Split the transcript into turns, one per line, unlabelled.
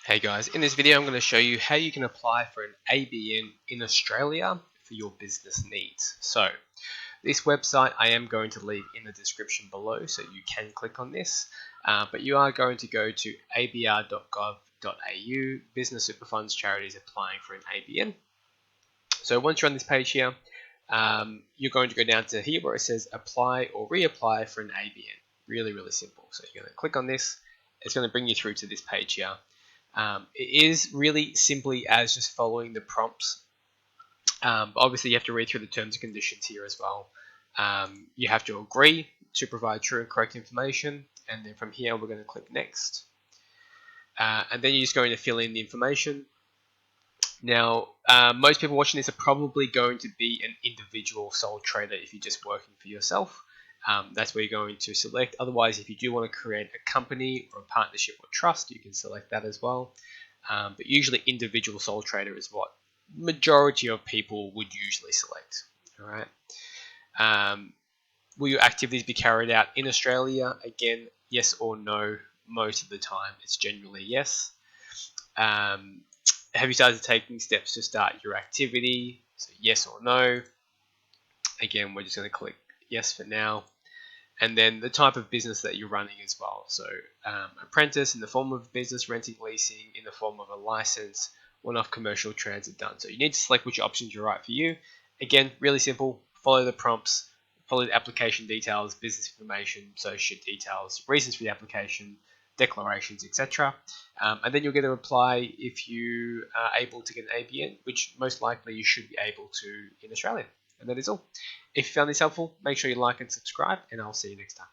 Hey guys, in this video I'm going to show you how you can apply for an ABN in Australia for your business needs. So this website I am going to leave in the description below, so you can click on this, but you are going to go to abr.gov.au, Business Super Funds Charities applying for an ABN. So once you're on this page here, you're going to go down to here where it says apply or reapply for an ABN. Really simple. So you're going to click on this. It's going to bring you through to this page here. It is really simply as just following the prompts. But obviously, you have to read through the terms and conditions here as well. You have to agree to provide true and correct information, and then from here we're going to click next. And then you're just going to fill in the information. Now, most people watching this are probably going to be an individual sole trader if you're just working for yourself. That's where you're going to select. Otherwise, if you do want to create a company or a partnership or trust, you can select that as well. But usually individual sole trader is what majority of people would usually select. All right. Will your activities be carried out in Australia? Again, yes or no. Most of the time, it's generally yes. Have you started taking steps to start your activity? So yes or no. Again, we're just going to click yes for now. And then the type of business that you're running as well. So apprentice in the form of business, renting, leasing in the form of a license, one-off commercial transit done. So you need to select which options are right for you. Again, really simple. Follow the prompts, follow the application details, business information, associate details, reasons for the application, declarations, etc. And then you'll get a reply if you are able to get an ABN, which most likely you should be able to in Australia. And that is all. If you found this helpful, make sure you like and subscribe, and I'll see you next time.